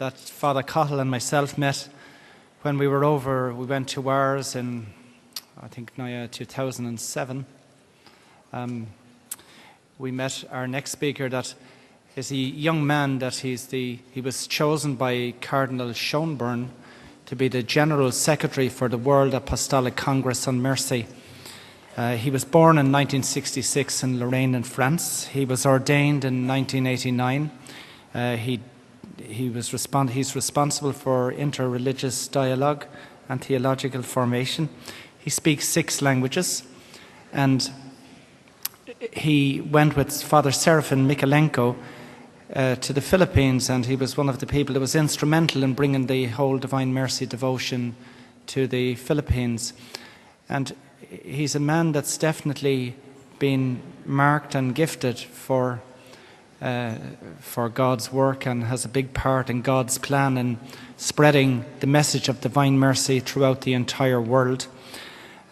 that Father Cottle and myself met when we went to ours in, I think, 2007. We met our next speaker, that is a young man that he was chosen by Cardinal Schönborn to be the General Secretary for the World Apostolic Congress on Mercy. He was born in 1966 in Lorraine in France. He was ordained in 1989. He's responsible for interreligious dialogue and theological formation. He speaks 6 languages, and he went with Father Serafin Mikolenko to the Philippines, and he was one of the people that was instrumental in bringing the whole Divine Mercy devotion to the Philippines. And he's a man that's definitely been marked and gifted for God's work, and has a big part in God's plan in spreading the message of Divine Mercy throughout the entire world.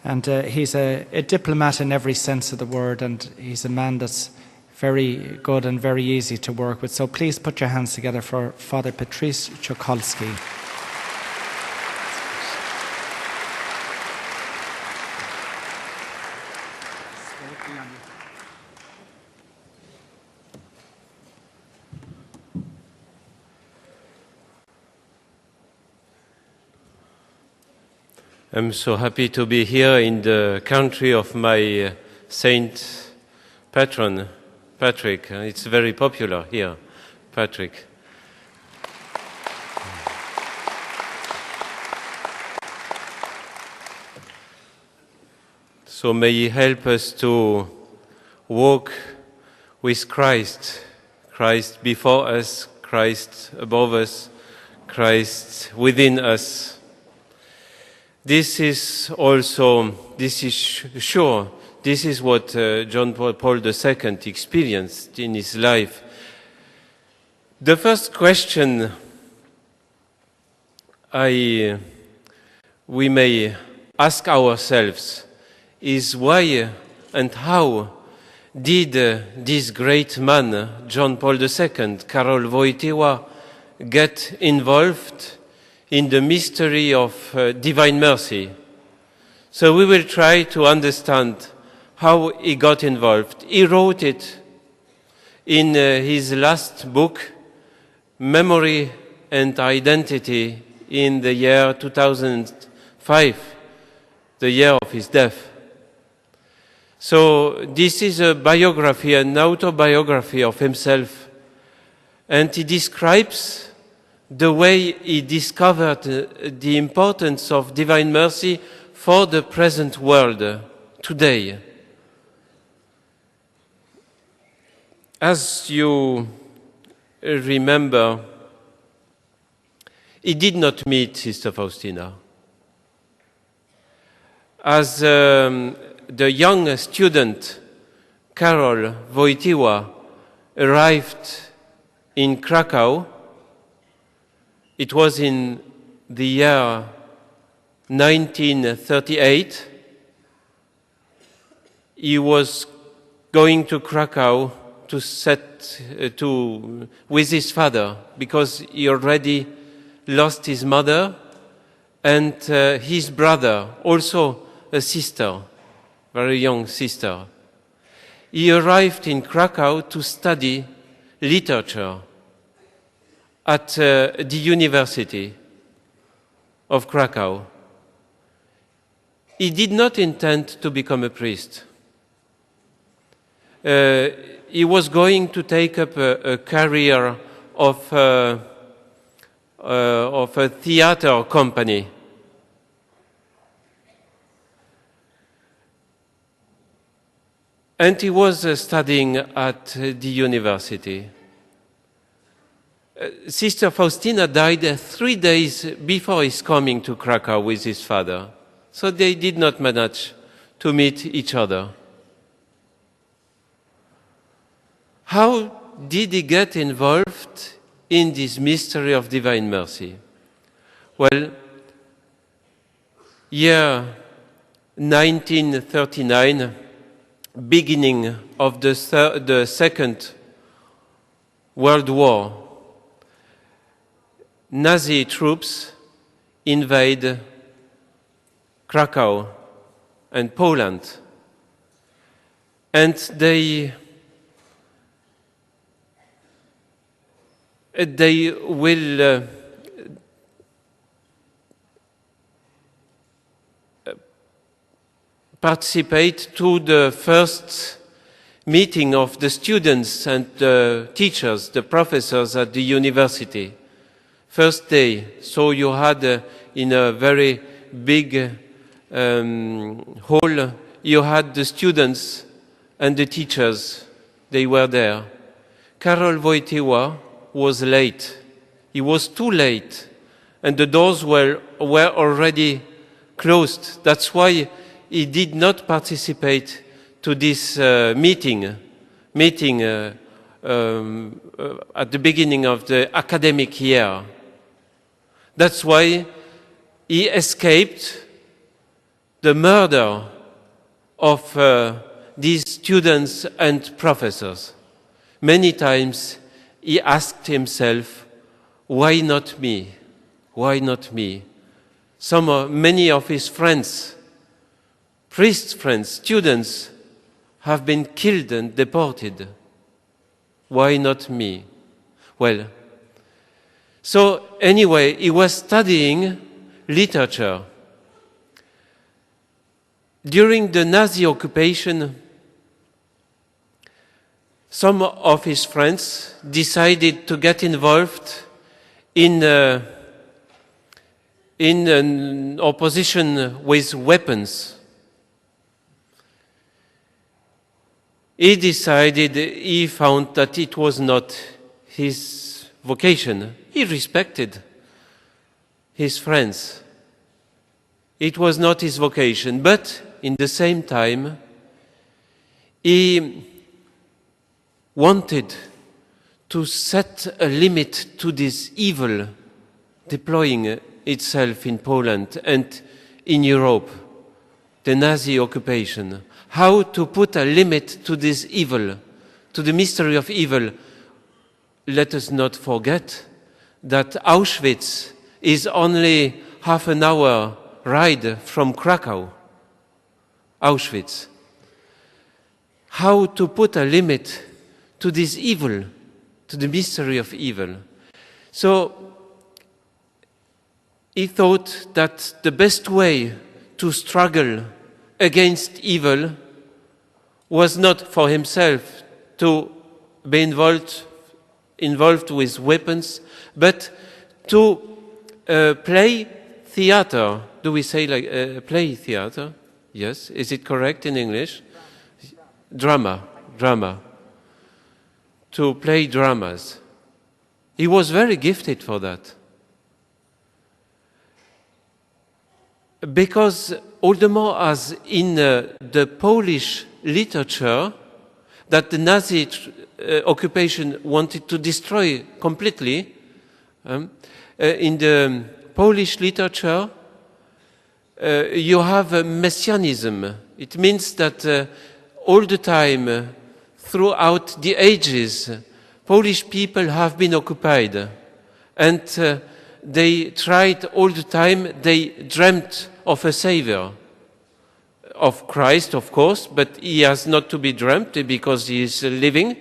And he's a diplomat in every sense of the word, and he's a man that's very good and very easy to work with. So please put your hands together for Fr Patrice Chocholski. I'm so happy to be here in the country of my saint patron, Patrick. It's very popular here, Patrick. So may He help us to walk with Christ, Christ before us, Christ above us, Christ within us. This is sure, this is what John Paul II experienced in his life. The first question we may ask ourselves is why and how did this great man, John Paul II, Karol Wojtyła, get involved in the mystery of Divine Mercy? So we will try to understand how he got involved. He wrote it in his last book, Memory and Identity, in the year 2005, the year of his death. So this is a biography, an autobiography of himself, and he describes the way he discovered the importance of Divine Mercy for the present world today. As you remember, he did not meet Sister Faustina. As the young student, Karol Wojtyła, arrived in Krakow, it was in the year 1938. He was going to Krakow with his father, because he already lost his mother and his brother, also a sister, very young sister. He arrived in Krakow to study literature at the University of Krakow. He did not intend to become a priest. He was going to take up a career of a theater company. And he was studying at the university. Sister Faustina died 3 days before his coming to Krakow with his father. So they did not manage to meet each other. How did he get involved in this mystery of Divine Mercy? Well, year 1939, beginning of the Second World War, Nazi troops invade Krakow and Poland, and they will participate to the first meeting of the students and the teachers, the professors at the university. First day, so you had in a very big hall, you had the students and the teachers, they were there. Karol Wojtyła was late. He was too late, and the doors were already closed. That's why he did not participate to this meeting at the beginning of the academic year. That's why he escaped the murder of these students and professors. Many times he asked himself, why not me? Why not me? Many of his friends, priest friends, students, have been killed and deported. Why not me? Well, so anyway, he was studying literature. During the Nazi occupation, some of his friends decided to get involved in an opposition with weapons. He found that it was not his vocation. He respected his friends. It was not his vocation, but in the same time, he wanted to set a limit to this evil deploying itself in Poland and in Europe, the Nazi occupation. How to put a limit to this evil, to the mystery of evil. Let us not forget that Auschwitz is only half an hour ride from Krakow. Auschwitz. How to put a limit to this evil, to the mystery of evil. So he thought that the best way to struggle against evil was not for himself to be involved with weapons, but to play theater. Do we say like play theater? Yes. Is it correct in English? Drama. To play dramas. He was very gifted for that. Because all the more as in the Polish literature that the Nazi occupation wanted to destroy completely, in the Polish literature you have a messianism. It means that all the time, throughout the ages, Polish people have been occupied, and they tried all the time, they dreamt of a savior, of Christ, of course, but he has not to be dreamt because he is living,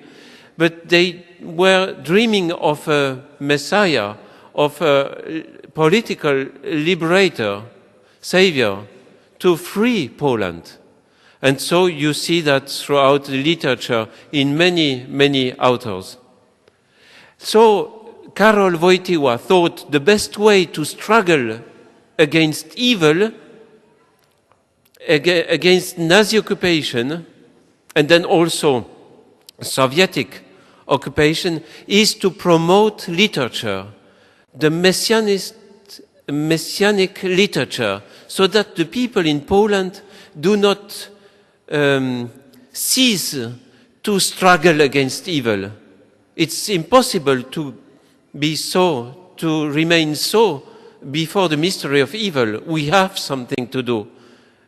but they were dreaming of a Messiah, of a political liberator, savior, to free Poland. And so you see that throughout the literature in many, many authors. So Karol Wojtyła thought the best way to struggle against evil, against Nazi occupation, and then also Soviet occupation, is to promote literature, the messianic literature, so that the people in Poland do not cease to struggle against evil. It's impossible to be so, to remain so before the mystery of evil. We have something to do,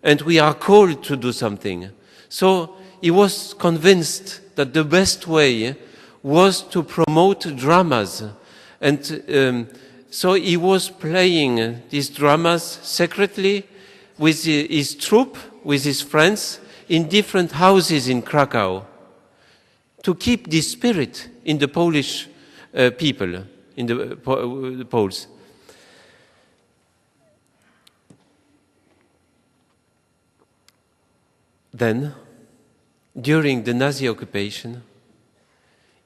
and we are called to do something. So he was convinced that the best way was to promote dramas and so he was playing these dramas secretly with his troupe, with his friends, in different houses in Krakow, to keep this spirit in the Polish people, in the Poles. Then, during the Nazi occupation,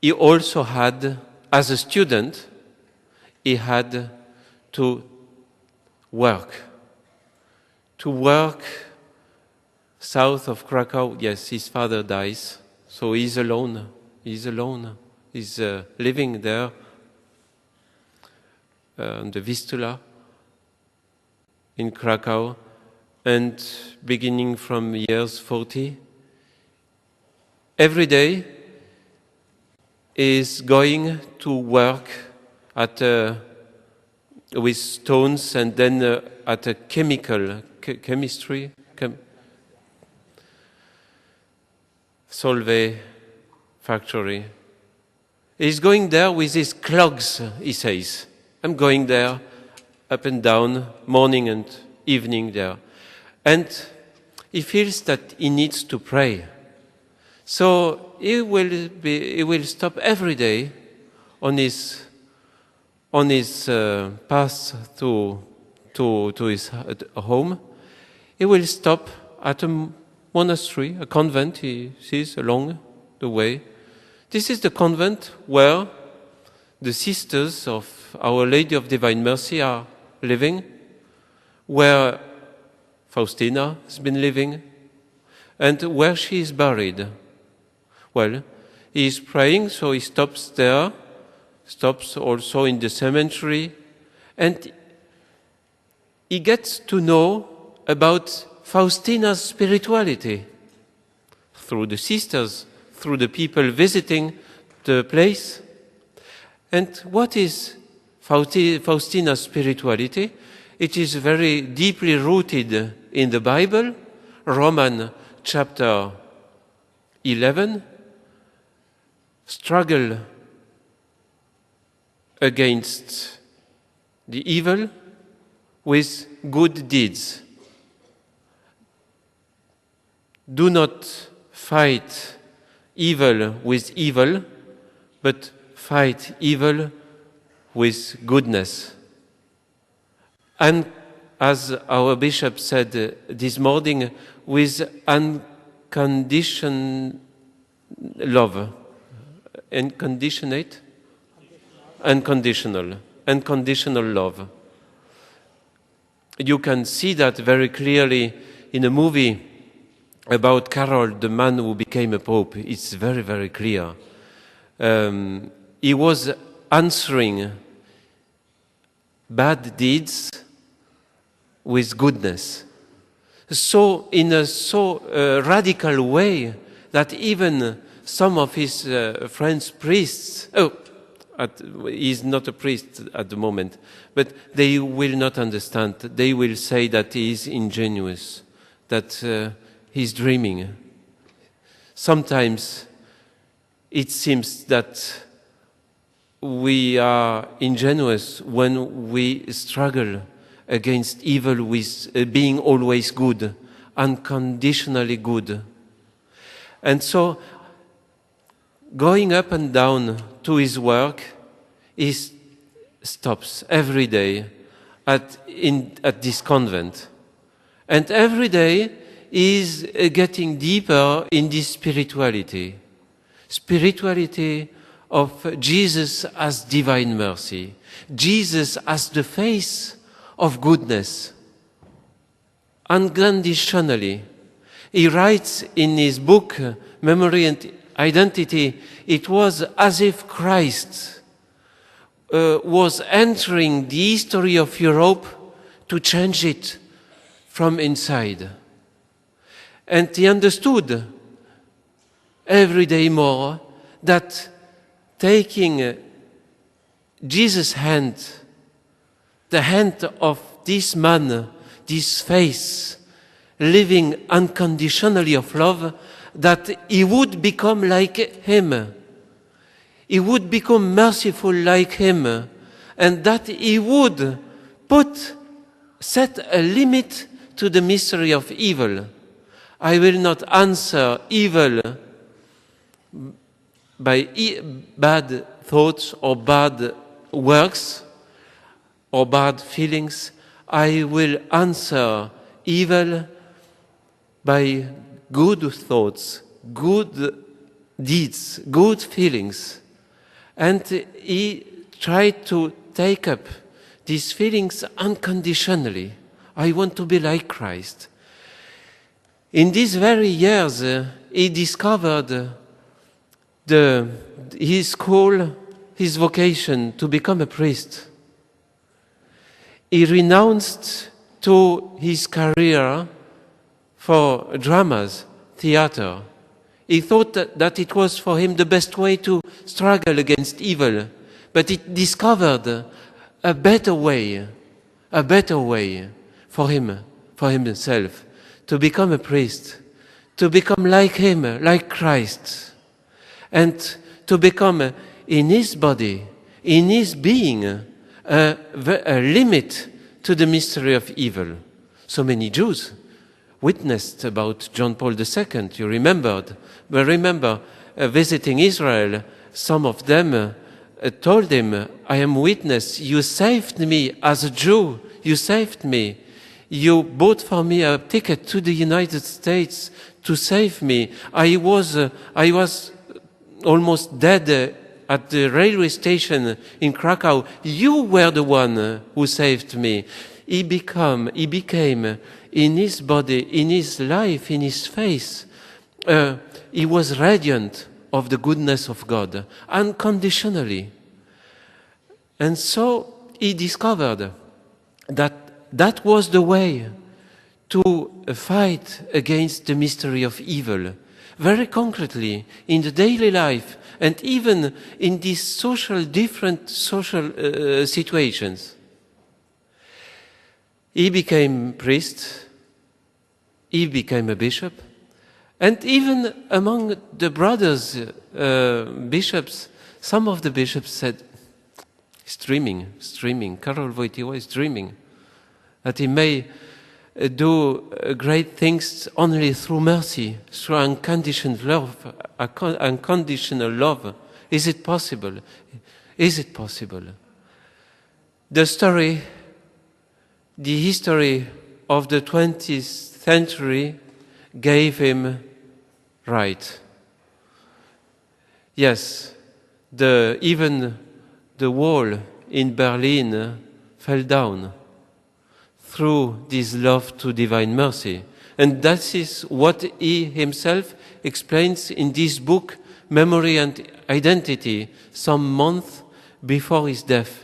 he also had, as a student, he had to work south of Krakow. Yes, his father dies, so he's alone. He's living there on the Vistula in Krakow, and beginning from years 40, every day is going to work at with stones, and then at a chemistry Solvay factory. He's going there with his clogs, he says. I'm going there up and down, morning and evening there. And he feels that he needs to pray. So he will stop every day on his path to his home. He will stop at a monastery, a convent he sees along the way. This is the convent where the sisters of Our Lady of Divine Mercy are living, where Faustina has been living, and where she is buried. Well, he is praying, so he stops there, stops also in the cemetery, and he gets to know about Faustina's spirituality through the sisters, through the people visiting the place. And what is Faustina's spirituality? It is very deeply rooted in the Bible. Romans chapter 11, struggle against the evil with good deeds. Do not fight evil with evil, but fight evil with goodness. And as our bishop said this morning, with unconditional love. Unconditional love. You can see that very clearly in a movie about Carol, the man who became a pope. It's very, very clear. He was answering bad deeds with goodness. So in a radical way that even some of his friends, priests, he's not a priest at the moment, but they will not understand. They will say that he is ingenuous, that he's dreaming. Sometimes it seems that we are ingenuous when we struggle against evil with being always good, unconditionally good. And so, going up and down to his work, he stops every day at this convent. And every day is getting deeper in this spirituality of Jesus as divine mercy, Jesus as the face of goodness, unconditionally. He writes in his book, Memory and Identity, it was as if Christ was entering the history of Europe to change it from inside. And he understood every day more that taking Jesus' hand, the hand of this man, this face, living unconditionally of love, that he would become like him. He would become merciful like him, and that he would set a limit to the mystery of evil. I will not answer evil by bad thoughts or bad works or bad feelings. I will answer evil by good thoughts, good deeds, good feelings. And he tried to take up these feelings unconditionally. I want to be like Christ. In these very years, he discovered his call, his vocation to become a priest. He renounced to his career for dramas, theater. He thought that it was for him the best way to struggle against evil, but he discovered a better way for himself, to become a priest, to become like him, like Christ, and to become in his body, in his being, a limit to the mystery of evil. So many Jews witnessed about John Paul II, you remembered. But remember, visiting Israel, some of them told him, I am witness, you saved me as a Jew, you saved me. You bought for me a ticket to the United States to save me. I was almost dead at the railway station in Krakow. You were the one who saved me. He became in his body, in his life, in his face, he was radiant of the goodness of God, unconditionally. And so he discovered that that was the way to fight against the mystery of evil, very concretely in the daily life and even in these different social situations. He became priest, he became a bishop, and even among the brothers, bishops, some of the bishops said, he's dreaming, Karol Wojtyła is dreaming, that he may do great things only through mercy, through unconditional love. Is it possible? Is it possible? The history of the 20th century gave him right. Yes, even the wall in Berlin fell down through this love to divine mercy. And that is what he himself explains in this book, Memory and Identity, some month before his death.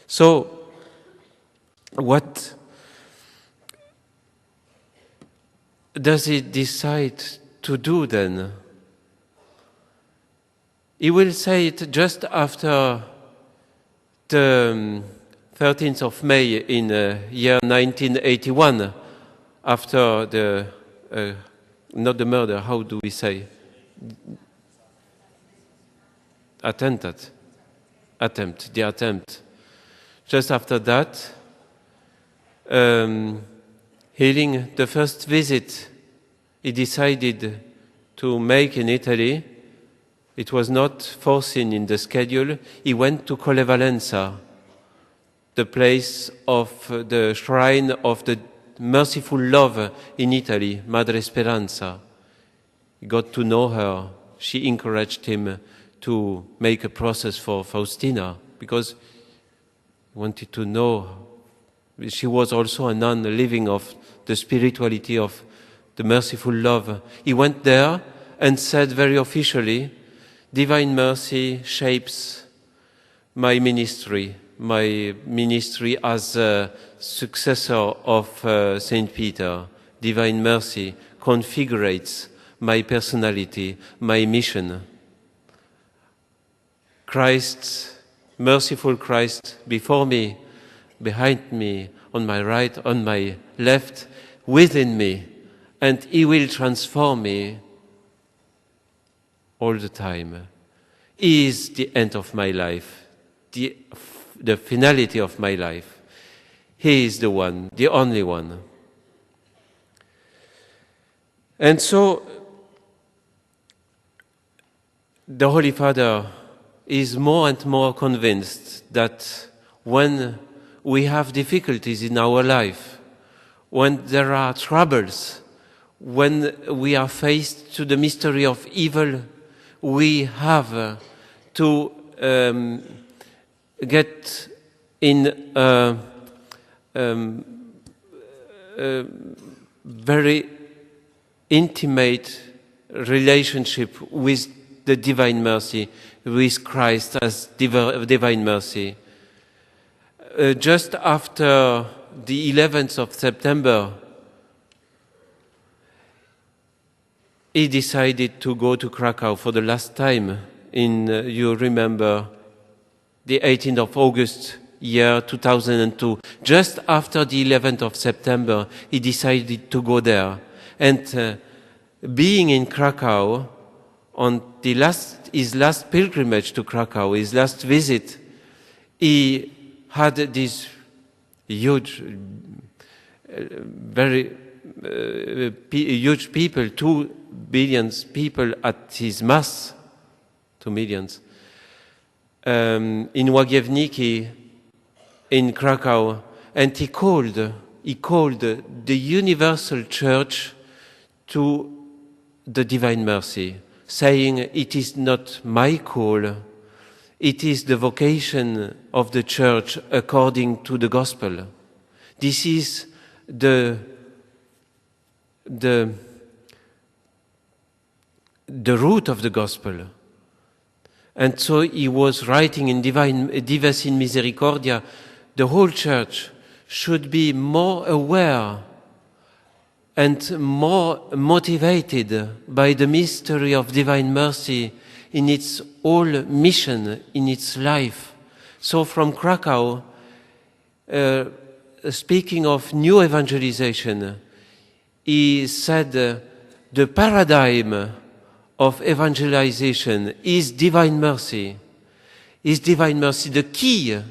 So, what does he decide to do then? He will say it just after the 13th of May in year 1981, after the, not the murder, how do we say? The attempt. Just after that, hearing the first visit he decided to make in Italy, it was not foreseen in the schedule. He went to Collevalenza, the place of the shrine of the merciful love in Italy, Madre Speranza. He got to know her. She encouraged him to make a process for Faustina because he wanted to know. She was also a nun living of the spirituality of the merciful love. He went there and said very officially, Divine mercy shapes my ministry as a successor of Saint Peter. Divine mercy configurates my personality, my mission. Christ, merciful Christ, before me, behind me, on my right, on my left, within me, and He will transform me all the time. is the end of my life, the finality of my life. He is the one, the only one. And so the Holy Father is more and more convinced that when we have difficulties in our life, when there are troubles, when we are faced to the mystery of evil, we have to get in a very intimate relationship with the Divine Mercy, with Christ as Divine Mercy. Just after the 11th of September, he decided to go to Krakow for the last time you remember, the 18th of August, year 2002. Just after the 11th of September, he decided to go there. And being in Krakow, on his last pilgrimage to Krakow, his last visit, he had this huge, very huge people, 2 billion people at his Mass, 2 million, in Łagiewniki, in Krakow, and he called the universal church to the Divine Mercy, saying, it is not my call, it is the vocation of the church according to the gospel. This is the root of the gospel. And so he was writing in Dives in Misericordia, the whole church should be more aware and more motivated by the mystery of divine mercy in its whole mission, in its life. So from Krakow, speaking of new evangelization, he said the paradigm of evangelization is divine mercy. Is divine mercy. The key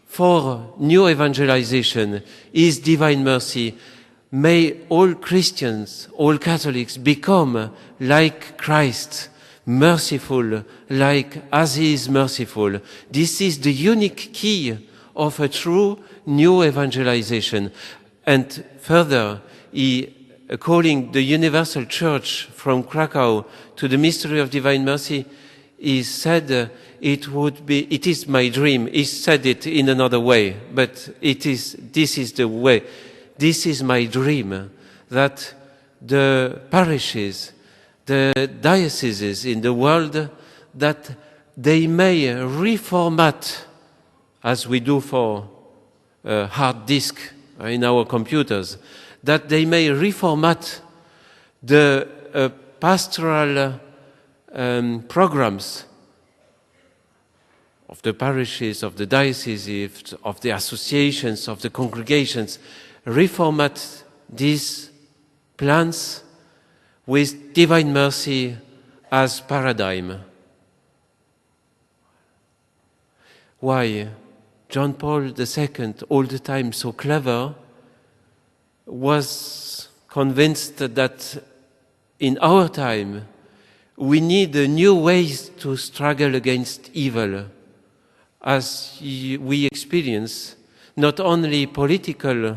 for new evangelization is divine mercy. May all Christians, all Catholics become like Christ, merciful, as he is merciful. This is the unique key of a true new evangelization. And further, calling the universal church from Krakow to the mystery of divine mercy, he said it is my dream. He said it in another way, but this is the way. This is my dream, that the parishes, the dioceses in the world, that they may reformat, as we do for hard disk in our computers, that they may reformat the pastoral programs of the parishes, of the dioceses, of the associations, of the congregations, reformat these plans with divine mercy as paradigm. Why? John Paul II, all the time so clever, was convinced that in our time we need new ways to struggle against evil, as we experience not only political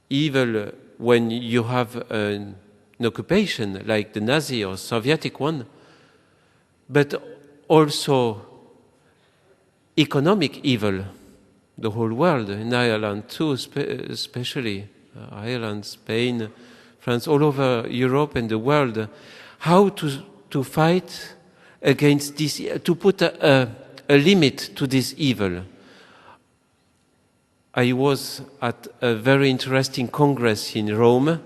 evil when you have an occupation like the Nazi or Soviet one, but also economic evil. The whole world, in Ireland too, especially Ireland, Spain, France, all over Europe and the world, how to fight against this, to put a limit to this evil. I was at a very interesting congress in Rome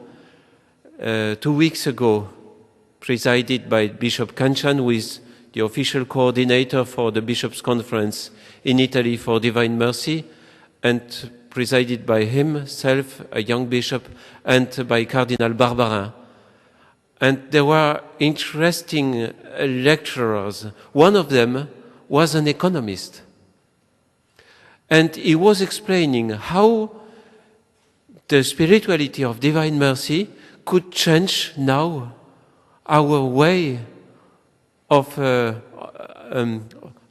2 weeks ago, presided by Bishop Cancian, who is the official coordinator for the Bishops' Conference in Italy for Divine Mercy, and presided by himself, a young bishop, and by Cardinal Barbarin. And there were interesting lecturers. One of them was an economist. And he was explaining how the spirituality of divine mercy could change now our way of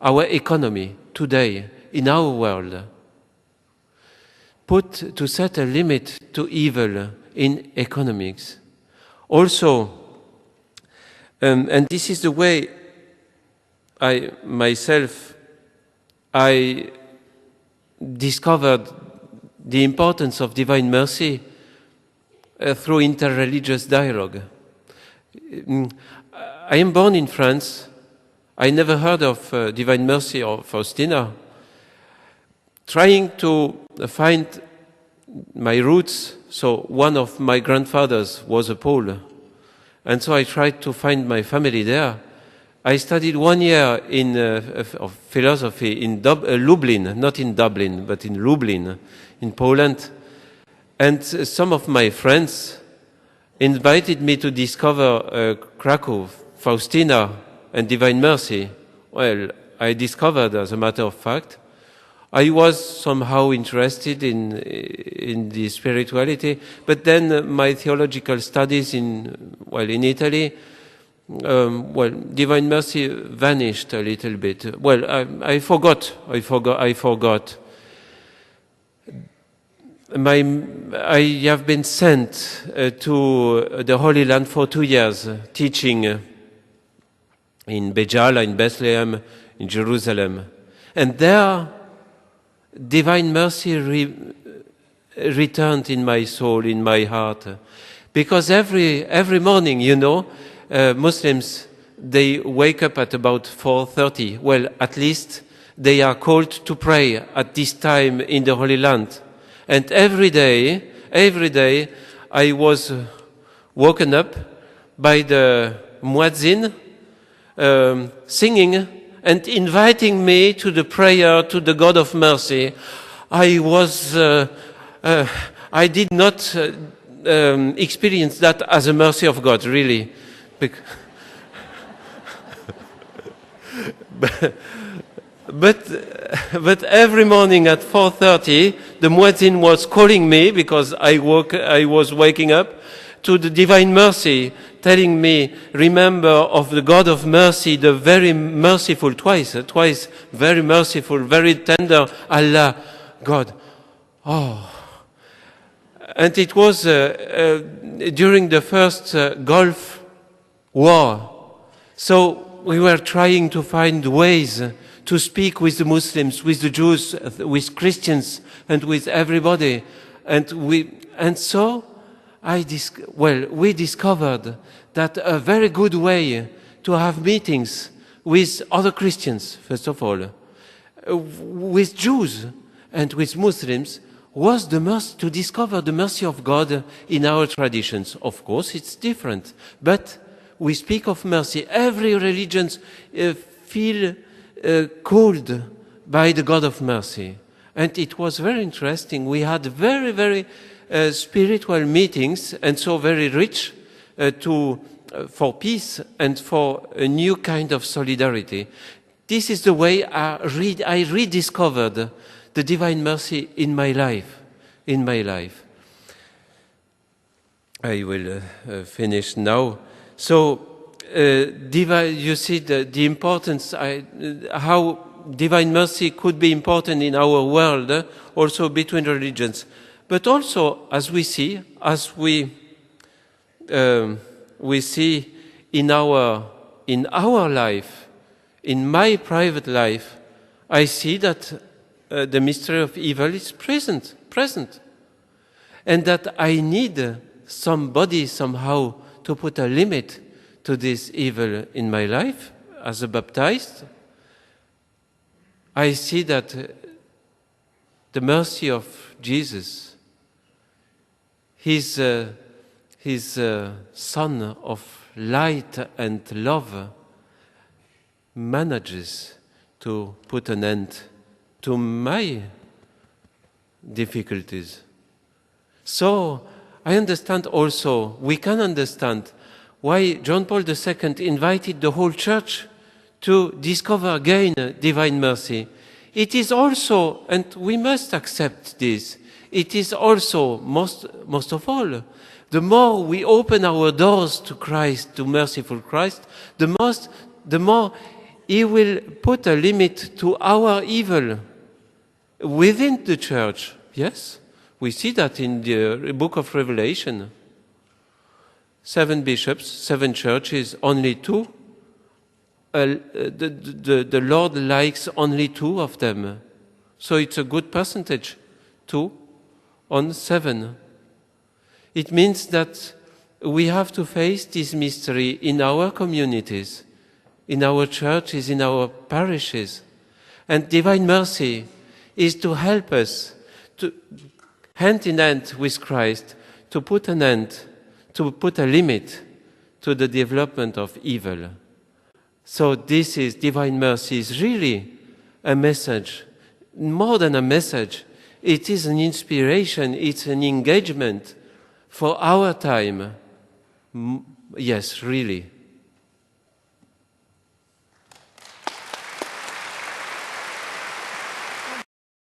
our economy today in our world. To set a limit to evil in economics. Also, and this is the way I discovered the importance of divine mercy through interreligious dialogue. I am born in France. I never heard of divine mercy or Faustina. Trying to find my roots, so one of my grandfathers was a Pole, and so I tried to find my family there. I studied 1 year of philosophy in Lublin, not in Dublin, but in Lublin, in Poland. And some of my friends invited me to discover Krakow, Faustina, and Divine Mercy. Well, I discovered, as a matter of fact, I was somehow interested in the spirituality, but then my theological studies in Italy, Divine Mercy vanished a little bit. Well, I forgot. I have been sent to the Holy Land for 2 years, teaching in Bejala, in Bethlehem, in Jerusalem. And there, divine mercy returned in my soul, in my heart. Because every morning, Muslims, they wake up at about 4:30. Well, at least they are called to pray at this time in the Holy Land. And every day, I was woken up by the muezzin singing and inviting me to the prayer to the God of mercy. I did not experience that as a mercy of God, really. But every morning at 4:30, the muezzin was calling me because I was waking up to the divine mercy, telling me, remember of the God of mercy, the very merciful, twice, very merciful, very tender Allah, God. Oh. And it was during the first Gulf War. So we were trying to find ways to speak with the Muslims, with the Jews, with Christians, and with everybody. And so we discovered that a very good way to have meetings with other Christians, first of all, with Jews and with Muslims, was to discover the mercy of God in our traditions. Of course, it's different, but we speak of mercy. Every religion feel called by the God of mercy. And it was very interesting. We had very, very spiritual meetings, and so very rich for peace and for a new kind of solidarity. This is the way I rediscovered the divine mercy in my life. I will finish now. So, you see the importance, how divine mercy could be important in our world, also between religions. But also, as we see in our life, in my private life, I see that the mystery of evil is present, and that I need somebody somehow to put a limit to this evil in my life. As a baptized, I see that the mercy of Jesus, his Son of light and love, manages to put an end to my difficulties. So I understand also, we can understand why John Paul II invited the whole church to discover again divine mercy. It is also, and we must accept this, it is also, most of all, the more we open our doors to Christ, to merciful Christ, the more He will put a limit to our evil within the church. Yes, we see that in the book of Revelation. 7 bishops, 7 churches, only 2. The Lord likes only 2 of them. So it's a good percentage, 2 on 7. It means that we have to face this mystery in our communities, in our churches, in our parishes. And divine mercy is to help us, to hand in hand with Christ, to put an end, to put a limit to the development of evil. So this is, divine mercy is really a message. More than a message, it is an inspiration, it's an engagement for our time. Yes, really.